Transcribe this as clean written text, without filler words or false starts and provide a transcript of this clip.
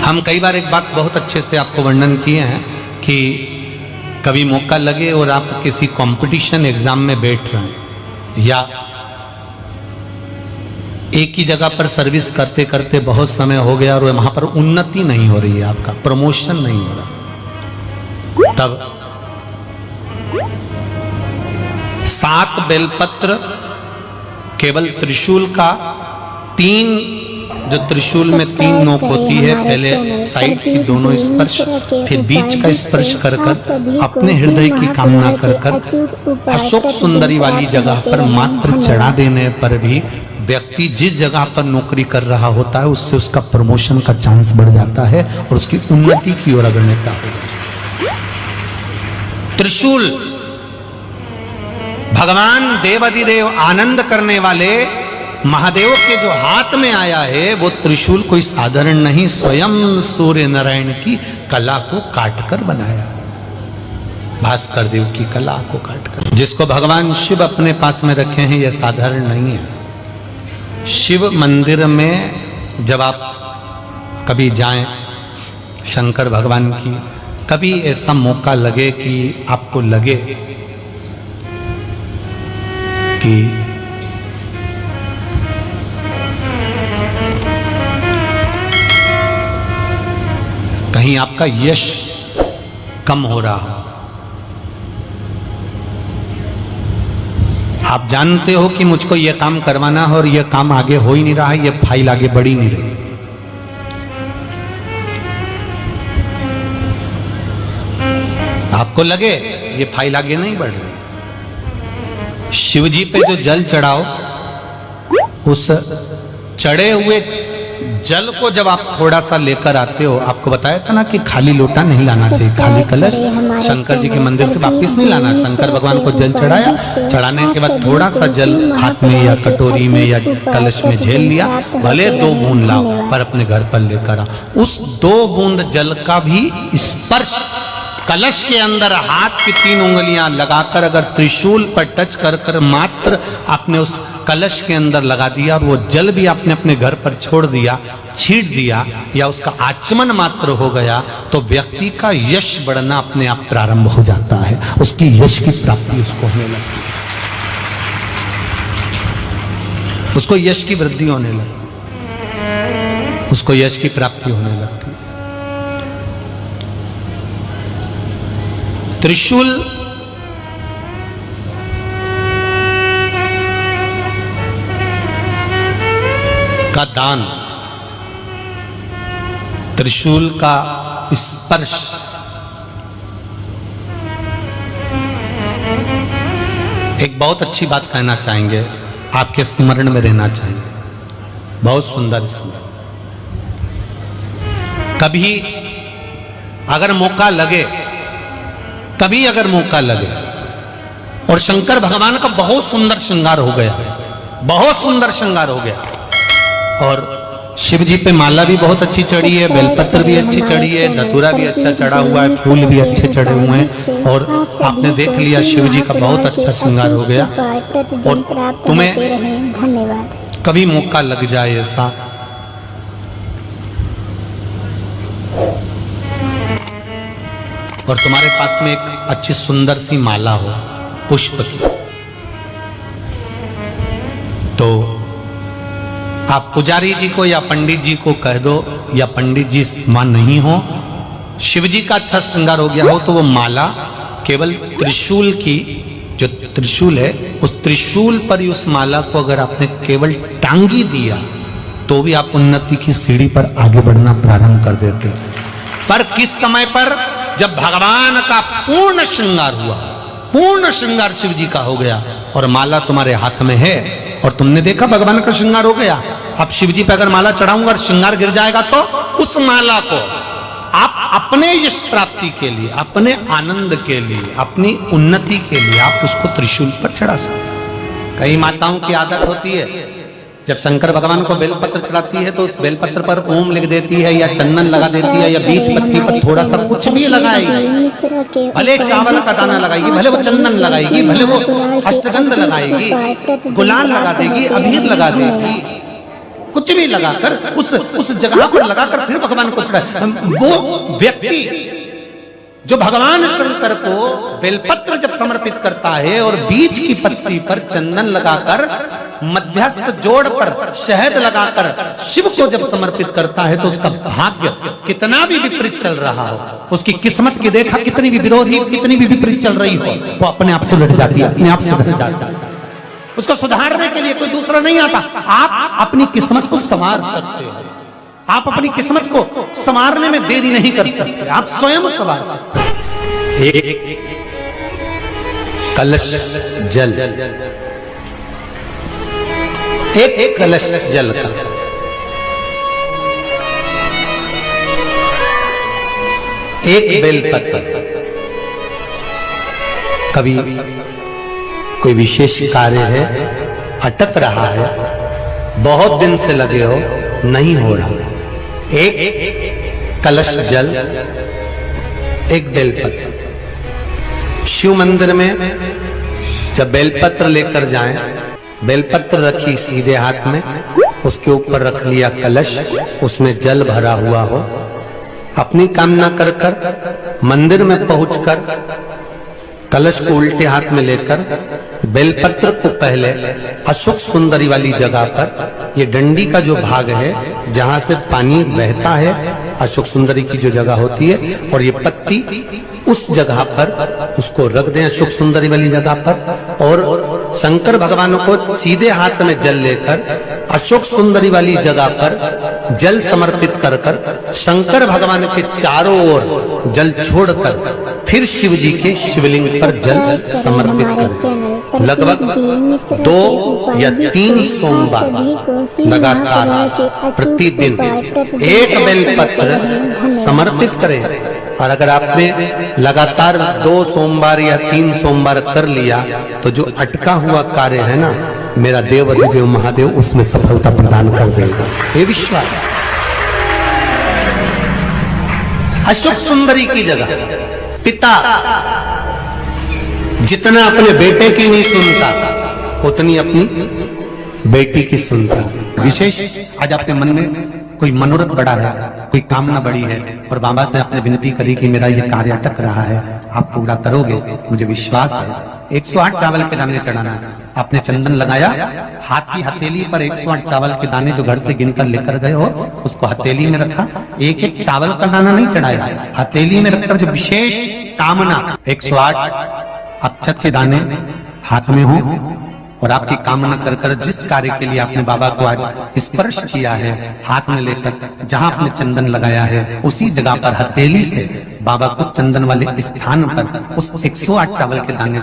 हम कई बार एक बात बहुत अच्छे से आपको वर्णन किए हैं कि कभी मौका लगे और आप किसी कंपटीशन एग्जाम में बैठ रहे हैं या एक ही जगह पर सर्विस करते करते बहुत समय हो गया और वहां पर उन्नति नहीं हो रही है, आपका प्रमोशन नहीं हो रहा, तब 7 बेलपत्र केवल त्रिशूल का 3 जो त्रिशूल में 3 नोक होती है, पहले साइड की दोनों स्पर्श, फिर बीच का स्पर्श कर कर अपने हृदय की कामना कर कर अशोक सुंदरी वाली जगह पर मात्र चढ़ा देने पर भी व्यक्ति जिस जगह पर नौकरी कर रहा होता है उससे उसका प्रमोशन का चांस बढ़ जाता है और उसकी उन्नति की ओर अग्रसर होता है। त्रिशूल भगवान देवाधिदेव आनंद करने वाले महादेव के जो हाथ में आया है वो त्रिशूल कोई साधारण नहीं, स्वयं सूर्य नारायण की कला को काटकर बनाया, भास्कर देव की कला को काटकर। जिसको भगवान शिव अपने पास में रखे हैं यह साधारण नहीं है। शिव मंदिर में जब आप कभी जाएं शंकर भगवान की, कभी ऐसा मौका लगे कि आपको लगे कि कहीं आपका यश कम हो रहा हो, आप जानते हो कि मुझको यह काम करवाना है और यह काम आगे हो ही नहीं रहा है, यह फाइल आगे बढ़ ही नहीं रही, आपको लगे ये फाइल आगे नहीं बढ़ रही, शिव जी पे जो जल चढ़ाओ उस चढ़े हुए जल को जब आप थोड़ा सा लेकर आते हो, आपको बताया था ना कि खाली लोटा नहीं लाना चाहिए, खाली कलश शंकर जी के मंदिर से वापस नहीं लाना। शंकर भगवान को जल चढ़ाया, चढ़ाने के बाद थोड़ा सा जल हाथ में या कटोरी में या कलश में झेल लिया, भले 2 बूंद लाओ पर अपने घर पर लेकर आओ। उस 2 बूंद जल का भी स्पर्श कलश के अंदर हाथ की 3 उंगलियां लगाकर अगर त्रिशूल पर टच कर कर मात्र आपने उस कलश के अंदर लगा दिया और वो जल भी आपने अपने घर पर छोड़ दिया, छींट दिया या उसका आचमन मात्र हो गया, तो व्यक्ति का यश बढ़ना अपने आप प्रारंभ हो जाता है, उसकी यश की प्राप्ति उसको होने लगती है, उसको यश की वृद्धि होने लगती, उसको यश की प्राप्ति होने लगती है। त्रिशूल का दान, त्रिशूल का स्पर्श एक बहुत अच्छी बात कहना चाहेंगे, आपके स्मरण में रहना चाहिए, बहुत सुंदर स्मरण। कभी अगर मौका लगे, कभी अगर मौका लगे और शंकर भगवान का बहुत सुंदर श्रृंगार हो गया, बहुत सुंदर श्रृंगार हो गया और शिव जी पे माला भी बहुत अच्छी चढ़ी है, बेलपत्र भी अच्छी चढ़ी है, धतूरा भी अच्छा चढ़ा हुआ है, फूल भी अच्छे चढ़े हुए हैं और आपने देख लिया शिव जी का बहुत अच्छा श्रृंगार हो गया और तुम्हें कभी मौका लग जाए ऐसा और तुम्हारे पास में एक अच्छी सुंदर सी माला हो पुष्प की, तो आप पुजारी जी को या पंडित जी को कह दो, या पंडित जी मान नहीं हो, शिव जी का अच्छा श्रृंगार हो गया हो तो वो माला केवल त्रिशूल की, जो त्रिशूल है उस त्रिशूल पर ही उस माला को अगर आपने केवल टांगी दिया तो भी आप उन्नति की सीढ़ी पर आगे बढ़ना प्रारंभ कर देते। पर किस समय पर? जब भगवान का पूर्ण श्रृंगार हुआ, पूर्ण श्रृंगार शिव जी का हो गया और माला तुम्हारे हाथ में है और तुमने देखा भगवान का श्रृंगार हो गया। अब शिव जी पे अगर माला चढ़ाऊंगा और श्रृंगार गिर जाएगा तो उस माला को आप अपने यश प्राप्ति के लिए, अपने आनंद के लिए, अपनी उन्नति के लिए आप उसको त्रिशूल पर चढ़ा सकते। कई माताओं की आदत होती है जब शंकर भगवान को बेलपत्र चढ़ाती है तो उस बेलपत्र पर ओम लिख देती है या चंदन लगा देती है या बीच पत्ती पर थोड़ा सा कुछ भी लगाएगी, भले चावल का दाना लगाएगी, भले वो चंदन लगाएगी, भले वो अष्टगंध लगाएगी, गुलाल लगा देगी, अबीर लगा देगी, कुछ भी लगाकर उस जगह पर लगाकर फिर भगवान को चढ़ाए। वो व्यक्ति जो भगवान शंकर को बेलपत्र जब समर्पित करता है और बीच की पत्ती पर चंदन लगाकर मध्यस्थ जोड़ पर शहद लगाकर शिव को जब समर्पित करता है तो उसका भाग्य कितना भी विपरीत चल रहा हो, उसकी किस्मत की रेखा कितनी भी विरोधी, कितनी भी विपरीत चल रही हो, वो अपने आप सुलझ जाती है, अपने आप सुलझ जाती है। उसको सुधारने के लिए कोई दूसरा नहीं आता। आप अपनी किस्मत को संवार सकते हो, आप अपनी किस्मत को संवारने में देरी नहीं कर सकते, आप स्वयं संवार सकते हो। एक कलश जल, एक कलश जल का एक बेलपत्र, कभी कोई विशेष कार्य है, अटक रहा है, बहुत दिन से लगे हो, नहीं हो रहा, एक कलश जल, एक बेलपत्र। शिव मंदिर में जब बेलपत्र लेकर जाएं, बेलपत्र रखी सीधे हाथ में, उसके ऊपर रख लिया कलश, उसमें जल भरा हुआ हो, अपनी कामना कर कर मंदिर में पहुंचकर कलश को उल्टे हाथ में लेकर बेलपत्र को पहले अशोक सुंदरी वाली जगह पर, ये डंडी का जो भाग है जहां से पानी बहता है, अशोक सुंदरी की जो जगह होती है, और ये पत्ती उस जगह पर उसको रख दें, अशोक सुंदरी वाली जगह पर, और शंकर भगवान को सीधे हाथ में जल लेकर अशोक सुंदरी वाली जगह पर जल समर्पित कर कर शंकर भगवान के चारों ओर जल छोड़कर फिर शिव जी के शिवलिंग पर जल समर्पित करें। लगभग 2 या 3 सोमवार लगातार प्रतिदिन एक बेलपत्र समर्पित करें। और अगर आपने लगातार 2 सोमवार या 3 सोमवार कर लिया तो जो अटका हुआ कार्य है ना, मेरा देव अधिदेव महादेव उसमें सफलता प्रदान कर देगा, ये विश्वास। अशोक सुंदरी की जगह पिता जितना अपने बेटे की नहीं सुनता उतनी अपनी बेटी की सुनता। विशेष आज आपके मन में कोई मनोरथ बड़ा है, कोई कामना बड़ी है, और बाबा से आपने विनती करी कि मेरा ये कार्य अटक रहा है, आप पूरा करोगे, मुझे विश्वास है। 108 चावल के दाने चढ़ाना है। आपने चंदन लगाया, हाथ की हथेली पर 108 चावल के दाने जो घर से गिनकर लेकर गए हो उसको हथेली में रखा। एक एक चावल का दाना नहीं चढ़ाया, हथेली में रखकर जो विशेष कामना 108 अक्षत के दाने हाथ में हो और आपकी कामना कर कर जिस कार्य के लिए आपने बाबा को आज स्पर्श किया है, हाथ में लेकर जहां आपने चंदन लगाया है उसी जगह पर हथेली से बाबा को चंदन वाले स्थान पर उस 108 चावल के दाने